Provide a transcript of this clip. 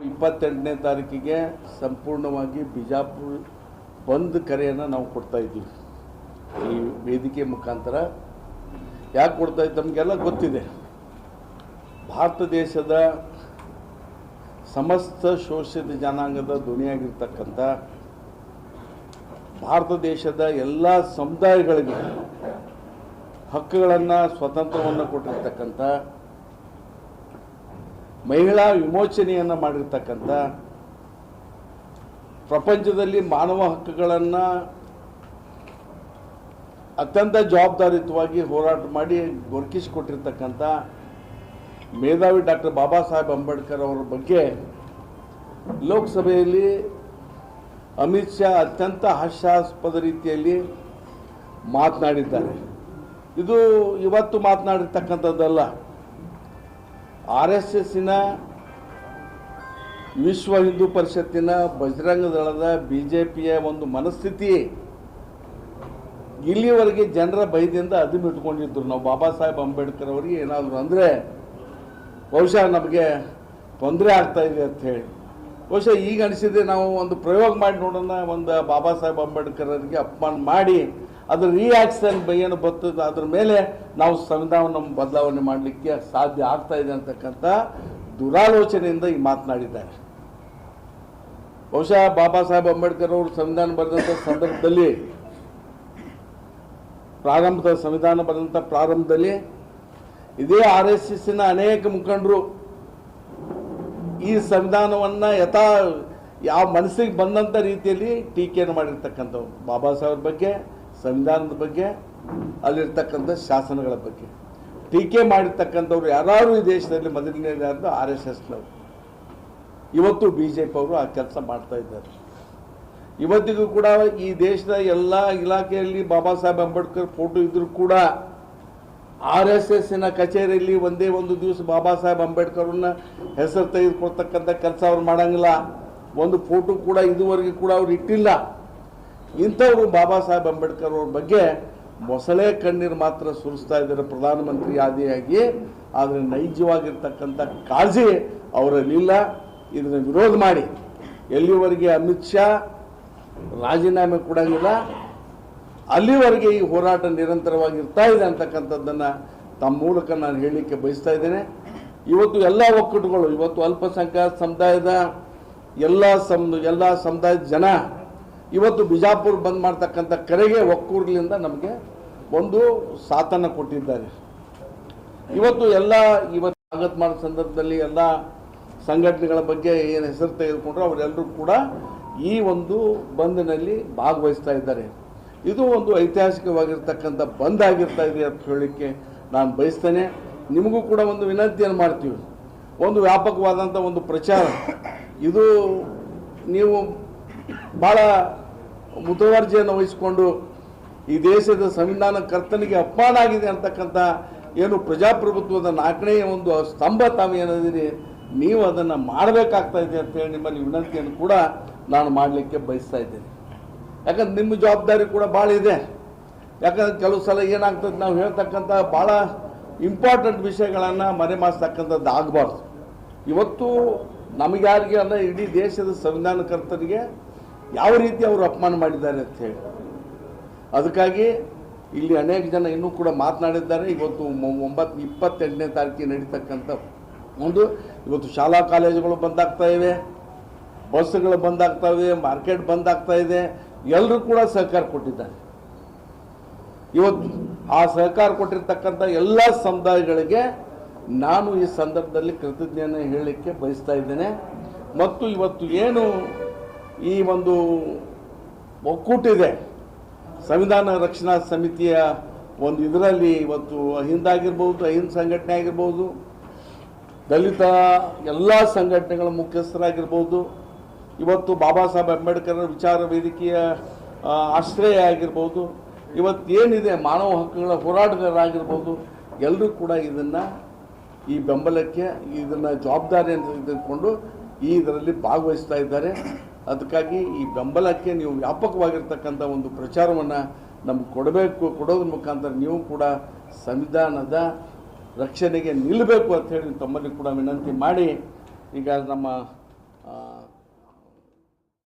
28ನೇ ತಾರೀಕಿಗೆ ಸಂಪೂರ್ಣವಾಗಿ ಬಿಜಾಪುರ ಬಂದ್ ಕರೆಯನ್ನು ನಾವು ಕೊಡ್ತಾ ಇದ್ದೀವಿ. ಈ ವೇದಿಕೆ ಮುಖಾಂತರ ಯಾಕೆ ಕೊಡ್ತಾ ಇದ್ದೀವಿ ನಮಗೆಲ್ಲ ಗೊತ್ತಿದೆ. ಭಾರತ ದೇಶದ ಸಮಸ್ತ ಶೋಷಿತ ಜನಾಂಗದ ಧ್ವನಿಯಾಗಿರ್ತಕ್ಕಂಥ ಭಾರತ ದೇಶದ ಎಲ್ಲ ಸಮುದಾಯಗಳಿಗೆ ಹಕ್ಕುಗಳನ್ನು ಸ್ವತಂತ್ರವನ್ನು ಕೊಟ್ಟಿರ್ತಕ್ಕಂಥ ಮಹಿಳಾ ವಿಮೋಚನೆಯನ್ನು ಮಾಡಿರ್ತಕ್ಕಂಥ ಪ್ರಪಂಚದಲ್ಲಿ ಮಾನವ ಹಕ್ಕುಗಳನ್ನು ಅತ್ಯಂತ ಜವಾಬ್ದಾರಿಯುತವಾಗಿ ಹೋರಾಟ ಮಾಡಿ ದೊರಕಿಸಿಕೊಟ್ಟಿರ್ತಕ್ಕಂಥ ಮೇಧಾವಿ ಡಾಕ್ಟರ್ ಬಾಬಾ ಸಾಹೇಬ್ ಅಂಬೇಡ್ಕರ್ ಅವರ ಬಗ್ಗೆ ಲೋಕಸಭೆಯಲ್ಲಿ ಅಮಿತ್ ಶಾ ಅತ್ಯಂತ ಹಾಸ್ಯಾಸ್ಪದ ರೀತಿಯಲ್ಲಿ ಮಾತನಾಡಿದ್ದಾರೆ. ಇದು ಇವತ್ತು ಮಾತನಾಡಿರ್ತಕ್ಕಂಥದ್ದಲ್ಲ. RSSನ ವಿಶ್ವ ಹಿಂದೂ ಪರಿಷತ್ತಿನ ಬಜರಂಗ ದಳದ BJPಯ ಒಂದು ಮನಸ್ಥಿತಿ ಇಲ್ಲಿವರೆಗೆ ಜನರ ಭಯದಿಂದ ಅದುಮಿಟ್ಕೊಂಡಿದ್ರು. ನಾವು ಬಾಬಾ ಸಾಹೇಬ್ ಅಂಬೇಡ್ಕರ್ ಅವರಿಗೆ ಏನಾದರೂ ಅಂದರೆ ಬಹುಶಃ ನಮಗೆ ತೊಂದರೆ ಆಗ್ತಾ ಇದೆ ಅಂತ ಹೇಳಿ ಬಹುಶಃ ಈಗ ಅನಿಸಿದೆ ನಾವು ಒಂದು ಪ್ರಯೋಗ ಮಾಡಿ ನೋಡೋಣ. ಒಂದು ಬಾಬಾ ಸಾಹೇಬ್ ಅಂಬೇಡ್ಕರ್ ಅವರಿಗೆ ಅಪಮಾನ ಮಾಡಿ ಅದರ ರಿಯಾಕ್ಷನ್ ಏನು ಬರ್ತದೆ ಅದ್ರ ಮೇಲೆ ನಾವು ಸಂವಿಧಾನ ಬದಲಾವಣೆ ಮಾಡಲಿಕ್ಕೆ ಸಾಧ್ಯ ಆಗ್ತಾ ಇದೆ ಅಂತಕ್ಕಂಥ ದುರಾಲೋಚನೆಯಿಂದ ಈ ಮಾತನಾಡಿದ್ದಾರೆ. ಬಹುಶಃ ಬಾಬಾ ಸಾಹೇಬ್ ಅಂಬೇಡ್ಕರ್ ಅವರು ಸಂವಿಧಾನ ಬರೆದಂಥ ಸಂದರ್ಭದಲ್ಲಿ ಸಂವಿಧಾನ ಬರೆದಂಥ ಪ್ರಾರಂಭದಲ್ಲಿ ಇದೇ RSSನ ಅನೇಕ ಮುಖಂಡರು ಈ ಸಂವಿಧಾನವನ್ನು ಯಾವ ಮನಸ್ಸಿಗೆ ಬಂದಂಥ ರೀತಿಯಲ್ಲಿ ಟೀಕೆಯನ್ನು ಮಾಡಿರ್ತಕ್ಕಂಥವ್ರು. ಬಾಬಾ ಸಾಹೇಬ್ರ ಬಗ್ಗೆ, ಸಂವಿಧಾನದ ಬಗ್ಗೆ, ಅಲ್ಲಿರ್ತಕ್ಕಂಥ ಶಾಸನಗಳ ಬಗ್ಗೆ ಟೀಕೆ ಮಾಡಿರ್ತಕ್ಕಂಥವ್ರು ಯಾರು ಈ ದೇಶದಲ್ಲಿ ಮೊದಲನೇದಾದ್ರು RSSನವರು. ಇವತ್ತು BJP ಅವರು ಆ ಕೆಲಸ ಮಾಡ್ತಾ ಇದ್ದಾರೆ. ಇವತ್ತಿಗೂ ಕೂಡ ಈ ದೇಶದ ಎಲ್ಲ ಇಲಾಖೆಯಲ್ಲಿ ಬಾಬಾ ಸಾಹೇಬ್ ಅಂಬೇಡ್ಕರ್ ಫೋಟೋ ಇದ್ರೂ ಕೂಡ RSSನ ಕಚೇರಿಯಲ್ಲಿ ಒಂದೇ ಒಂದು ದಿವಸ ಬಾಬಾ ಸಾಹೇಬ್ ಅಂಬೇಡ್ಕರ್ನ ಹೆಸರು ತೆಗೆದುಕೊಳ್ತಕ್ಕಂಥ ಕೆಲಸ ಅವ್ರು ಮಾಡಂಗಿಲ್ಲ. ಒಂದು ಫೋಟೋ ಕೂಡ ಇದುವರೆಗೆ ಕೂಡ ಅವ್ರು ಇಟ್ಟಿಲ್ಲ. ಇಂಥವರು ಬಾಬಾ ಸಾಹೇಬ್ ಅಂಬೇಡ್ಕರ್ ಅವ್ರ ಬಗ್ಗೆ ಮೊಸಳೆ ಕಣ್ಣೀರು ಮಾತ್ರ ಸುರಿಸ್ತಾ ಇದ್ದಾರೆ ಪ್ರಧಾನಮಂತ್ರಿ ಆದಿಯಾಗಿ. ಆದರೆ ನೈಜವಾಗಿರ್ತಕ್ಕಂಥ ಕಾಳಜಿ ಅವರಲ್ಲಿಲ್ಲ. ಇದನ್ನು ವಿರೋಧ ಮಾಡಿ ಎಲ್ಲಿವರೆಗೆ ಅಮಿತ್ ಶಾ ರಾಜೀನಾಮೆ ಕೊಡಂಗಿಲ್ಲ ಅಲ್ಲಿವರೆಗೆ ಈ ಹೋರಾಟ ನಿರಂತರವಾಗಿರ್ತಾ ಇದೆ ಅಂತಕ್ಕಂಥದ್ದನ್ನು ತಮ್ಮ ಮೂಲಕ ನಾನು ಹೇಳಲಿಕ್ಕೆ ಬಯಸ್ತಾ ಇದ್ದೇನೆ. ಇವತ್ತು ಎಲ್ಲ ಒಕ್ಕೂಟಗಳು, ಇವತ್ತು ಅಲ್ಪಸಂಖ್ಯಾತ ಸಮುದಾಯದ ಎಲ್ಲ ಸಮುದಾಯದ ಜನ ಇವತ್ತು ಬಿಜಾಪುರ ಬಂದ್ ಮಾಡ್ತಕ್ಕಂಥ ಕರೆಗೆ ಒಕ್ಕೂಟಲಿಂದ ನಮಗೆ ಒಂದು ಸಾಥನ್ನು ಕೊಟ್ಟಿದ್ದಾರೆ. ಇವತ್ತು ಇವತ್ತು ಮಾಡೋ ಸಂದರ್ಭದಲ್ಲಿ ಎಲ್ಲ ಸಂಘಟನೆಗಳ ಬಗ್ಗೆ ಏನು ಹೆಸರು ತೆಗೆದುಕೊಂಡ್ರು ಅವರೆಲ್ಲರೂ ಕೂಡ ಈ ಒಂದು ಬಂದ್ನಲ್ಲಿ ಭಾಗವಹಿಸ್ತಾ ಇದ್ದಾರೆ. ಇದು ಒಂದು ಐತಿಹಾಸಿಕವಾಗಿರ್ತಕ್ಕಂಥ ಬಂದ್ ಆಗಿರ್ತಾ ಇದೆ ಅಂತ ಹೇಳಲಿಕ್ಕೆ ನಾನು ಬಯಸ್ತೇನೆ. ನಿಮಗೂ ಕೂಡ ಒಂದು ವಿನಂತಿಯನ್ನು ಮಾಡ್ತೀವಿ. ಒಂದು ವ್ಯಾಪಕವಾದಂಥ ಒಂದು ಪ್ರಚಾರ ಇದು ನೀವು ಭಾಳ ಮುತುವರ್ಜಿಯನ್ನು ವಹಿಸಿಕೊಂಡು ಈ ದೇಶದ ಸಂವಿಧಾನ ಕರ್ತನಿಗೆ ಅಪಮಾನ ಆಗಿದೆ ಅಂತಕ್ಕಂಥ ಏನು ಪ್ರಜಾಪ್ರಭುತ್ವದ 4ನೇ ಒಂದು ಸ್ತಂಭ ತಾವು ಏನಿದ್ದೀರಿ ನೀವು ಅದನ್ನು ಮಾಡಬೇಕಾಗ್ತಾ ಇದೆ ಅಂತೇಳಿ ನಿಮ್ಮಲ್ಲಿ ವಿನಂತಿಯನ್ನು ಕೂಡ ನಾನು ಮಾಡಲಿಕ್ಕೆ ಬಯಸ್ತಾ ಇದ್ದೇನೆ. ಯಾಕಂದ್ರೆ ನಿಮ್ಮ ಜವಾಬ್ದಾರಿ ಕೂಡ ಭಾಳ ಇದೆ. ಯಾಕಂದ್ರೆ ಕೆಲವು ಸಲ ಏನಾಗ್ತದೆ ನಾವು ಹೇಳ್ತಕ್ಕಂಥ ಭಾಳ ಇಂಪಾರ್ಟೆಂಟ್ ವಿಷಯಗಳನ್ನು ಮರೆಮಾಚ್ತಕ್ಕಂಥದ್ದು ಆಗಬಾರ್ದು. ಇವತ್ತು ನಮಗ್ಯಾರಿಗೆ ಅಲ್ಲ ಇಡೀ ದೇಶದ ಸಂವಿಧಾನಕರ್ತರಿಗೆ ಯಾವ ರೀತಿ ಅವರು ಅಪಮಾನ ಮಾಡಿದ್ದಾರೆ ಅಂತ ಹೇಳಿ ಅದಕ್ಕಾಗಿ ಇಲ್ಲಿ ಅನೇಕ ಜನ ಇನ್ನೂ ಕೂಡ ಮಾತನಾಡಿದ್ದಾರೆ. ಇವತ್ತು 28ನೇ ತಾರೀಕಿಗೆ ನಡೀತಕ್ಕಂಥ ಇವತ್ತು ಶಾಲಾ ಕಾಲೇಜುಗಳು ಬಂದಾಗ್ತಾ ಇವೆ, ಬಸ್ಸುಗಳು ಬಂದಾಗ್ತಾ ಇವೆ, ಮಾರ್ಕೆಟ್ ಬಂದಾಗ್ತಾ ಇದೆ. ಎಲ್ಲರೂ ಕೂಡ ಸಹಕಾರ ಕೊಟ್ಟಿದ್ದಾರೆ. ಇವತ್ತು ಆ ಸಹಕಾರ ಕೊಟ್ಟಿರ್ತಕ್ಕಂಥ ಎಲ್ಲ ಸಮುದಾಯಗಳಿಗೆ ನಾನು ಈ ಸಂದರ್ಭದಲ್ಲಿ ಕೃತಜ್ಞತೆಯನ್ನು ಹೇಳಲಿಕ್ಕೆ ಬಯಸ್ತಾ ಇದ್ದೇನೆ. ಮತ್ತು ಇವತ್ತು ಏನು ಈ ಒಂದು ಒಕ್ಕೂಟಿದೆ ಸಂವಿಧಾನ ರಕ್ಷಣಾ ಸಮಿತಿಯ ಒಂದು ಇದರಲ್ಲಿ ಇವತ್ತು ಅಹಿಂದಾಗಿರ್ಬೋದು, ಅಹಿಂದ ಸಂಘಟನೆ ಆಗಿರ್ಬೋದು, ದಲಿತ ಎಲ್ಲ ಸಂಘಟನೆಗಳ ಮುಖ್ಯಸ್ಥರಾಗಿರ್ಬೋದು, ಇವತ್ತು ಬಾಬಾ ಸಾಹೇಬ್ ಅಂಬೇಡ್ಕರ್ ವಿಚಾರ ವೇದಿಕೆಯ ಆಶ್ರಯ ಆಗಿರ್ಬೋದು, ಇವತ್ತೇನಿದೆ ಮಾನವ ಹಕ್ಕುಗಳ ಹೋರಾಟಗಾರರಾಗಿರ್ಬೋದು, ಎಲ್ಲರೂ ಕೂಡ ಈ ಬೆಂಬಲಕ್ಕೆ ಇದನ್ನು ಜವಾಬ್ದಾರಿಯನ್ನು ತೆಗೆದುಕೊಂಡು ಇದರಲ್ಲಿ ಭಾಗವಹಿಸ್ತಾ ಇದ್ದಾರೆ. ಅದಕ್ಕಾಗಿ ಈ ಬೆಂಬಲಕ್ಕೆ ನೀವು ವ್ಯಾಪಕವಾಗಿರ್ತಕ್ಕಂಥ ಒಂದು ಪ್ರಚಾರವನ್ನು ನಮ್ಗೆ ಕೊಡೋದ್ರ ಮುಖಾಂತರ ನೀವು ಕೂಡ ಸಂವಿಧಾನದ ರಕ್ಷಣೆಗೆ ನಿಲ್ಲಬೇಕು ಅಂತ ಹೇಳಿ ತಮ್ಮಲ್ಲಿ ಕೂಡ ವಿನಂತಿ ಮಾಡಿ ಈಗ ನಮ್ಮ